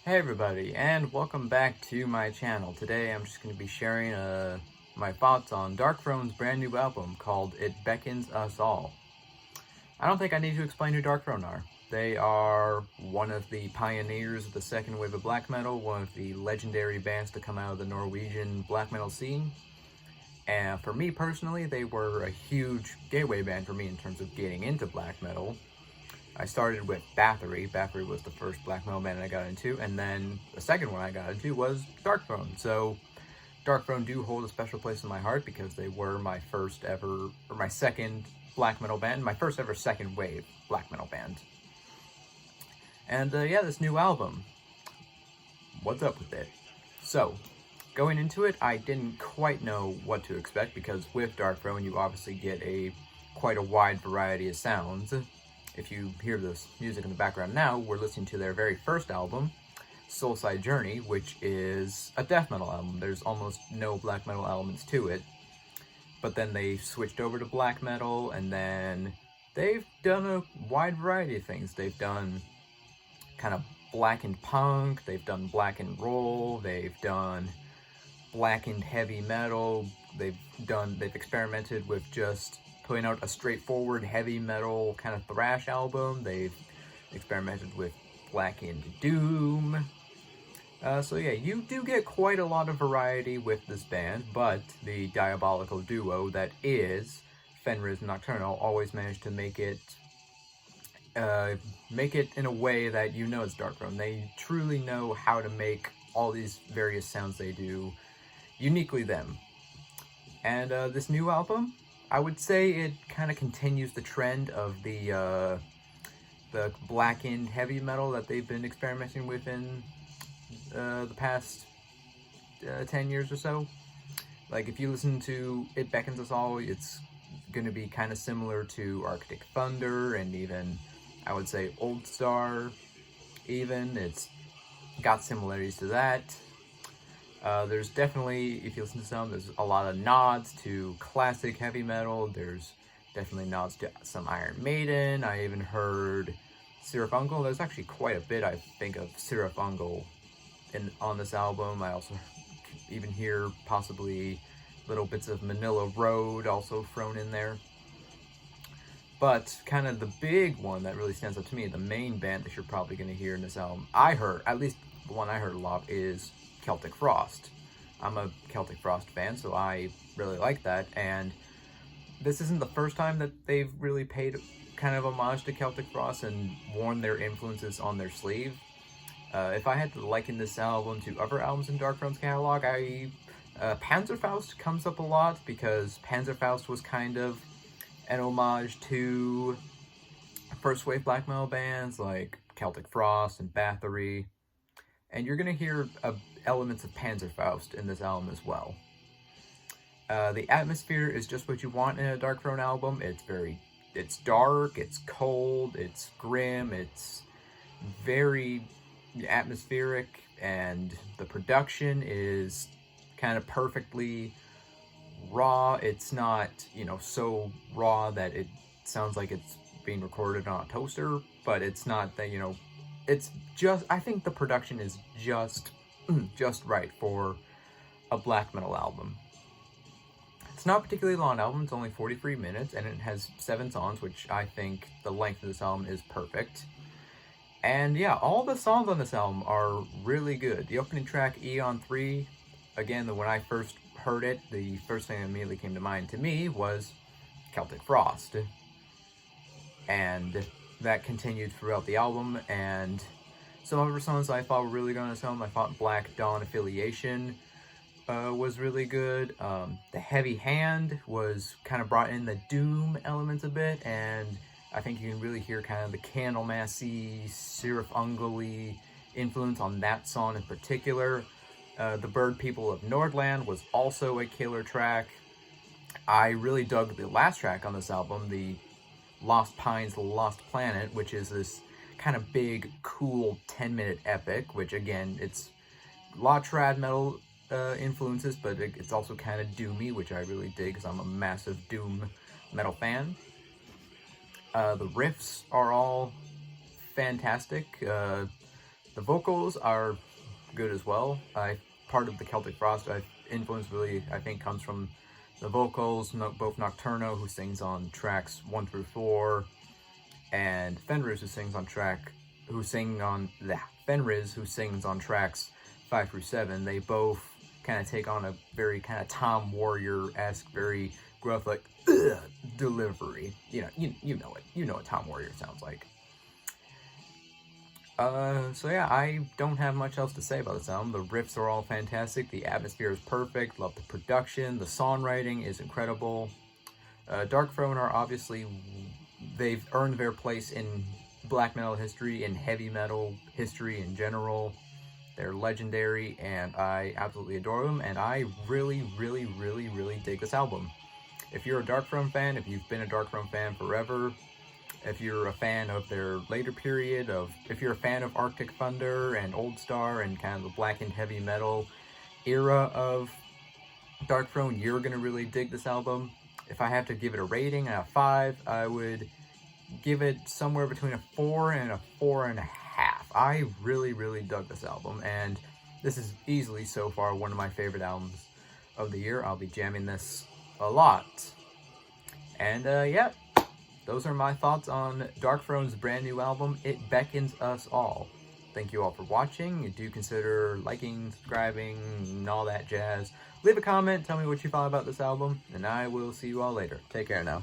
Hey everybody, and welcome back to my channel. Today I'm just going to be sharing my thoughts on Darkthrone's brand new album called It Beckons Us All. I don't think I need to explain who Darkthrone are. They are one of the pioneers of the second wave of black metal, one of the legendary bands to come out of the Norwegian black metal scene. And for me personally, they were a huge gateway band for me in terms of getting into black metal. I started with Bathory. Bathory was the first black metal band I got into, and then the second one I got into was Darkthrone. So Darkthrone do hold a special place in my heart because they were my first ever, or my second black metal band, my first ever second wave black metal band. And yeah, this new album, what's up with it? So, going into it, I didn't quite know what to expect because with Darkthrone you obviously get quite a wide variety of sounds. If you hear this music in the background now, we're listening to their very first album, Soulside Journey, which is a death metal album. There's almost no black metal elements to it. But then they switched over to black metal, and then they've done a wide variety of things. They've done kind of blackened punk, they've done blackened roll, they've done blackened heavy metal, they've experimented with just putting out a straightforward heavy metal kind of thrash album. They've experimented with blackened doom. So yeah, you do get quite a lot of variety with this band, but the diabolical duo that is Fenris Nocturnal always managed to make it in a way that you know it's Darkthrone. They truly know how to make all these various sounds they do uniquely them. And this new album, I would say it kind of continues the trend of the blackened heavy metal that they've been experimenting with in the past 10 years or so. Like, if you listen to It Beckons Us All, it's going to be kind of similar to Arctic Thunder, and even, I would say, Old Star, even. It's got similarities to that. There's definitely, if you listen to some, there's a lot of nods to classic heavy metal. There's definitely nods to some Iron Maiden. I even heard Seraph Ungle. There's actually quite a bit, I think, of Seraph Ungle on this album. I also even hear possibly little bits of Manila Road also thrown in there. But kind of the big one that really stands out to me, the main band that you're probably going to hear in this album, I heard, at least the one I heard a lot, is Celtic Frost. I'm a Celtic Frost fan, so I really like that, and this isn't the first time that they've really paid kind of homage to Celtic Frost and worn their influences on their sleeve. If I had to liken this album to other albums in Darkthrone's catalog, Panzerfaust comes up a lot because Panzerfaust was kind of an homage to first wave black metal bands like Celtic Frost and Bathory. And you're going to hear elements of Panzerfaust in this album as well. The atmosphere is just what you want in a Darkthrone album. It's dark, it's cold, it's grim, it's very atmospheric, and the production is kind of perfectly raw. It's not, so raw that it sounds like it's being recorded on a toaster, but it's not that, it's just, I think the production is just right for a black metal album. It's not a particularly long album, it's only 43 minutes, and it has 7 songs, which I think the length of this album is perfect. And yeah, all the songs on this album are really good. The opening track, Eon 3, again, when I first heard it, the first thing that immediately came to mind to me was Celtic Frost. And that continued throughout the album, and some other songs I thought were really good on this album. I thought Black Dawn Affiliation was really good. The Heavy Hand was kind of brought in the doom elements a bit, and I think you can really hear kind of the Candlemassy, Seraph Ungle influence on that song in particular. The Bird People of Nordland was also a killer track. I really dug the last track on this album, the Lost Pines, The Lost Planet, which is this kind of big, cool 10-minute epic, which again, it's a lot of trad metal influences, but it's also kind of doomy, which I really dig because I'm a massive doom metal fan. The riffs are all fantastic. The vocals are good as well. Part of the Celtic Frost influence really, I think, comes from the vocals, both Nocturno, who sings on tracks 1 through 4, and Fenriz, who sings on tracks 5 through 7. They both kind of take on a very kind of Tom Warrior-esque, very gruff, like, delivery. You know it. You know what Tom Warrior sounds like. So yeah, I don't have much else to say about this album. The riffs are all fantastic, the atmosphere is perfect, love the production, the songwriting is incredible. Darkthrone are obviously, they've earned their place in black metal history, in heavy metal history in general. They're legendary, and I absolutely adore them, and I really, really, really, really dig this album. If you're a Darkthrone fan, if you've been a Darkthrone fan forever, if you're a fan of their later period, if you're a fan of Arctic Thunder and Old Star and kind of the blackened heavy metal era of Darkthrone, you're going to really dig this album. If I have to give it a rating out of 5, I would give it somewhere between a 4 and a 4.5. I really, really dug this album, and this is easily so far one of my favorite albums of the year. I'll be jamming this a lot. And yeah, those are my thoughts on Darkthrone's brand new album, It Beckons Us All. Thank you all for watching. Do consider liking, subscribing, and all that jazz. Leave a comment, tell me what you thought about this album, and I will see you all later. Take care now.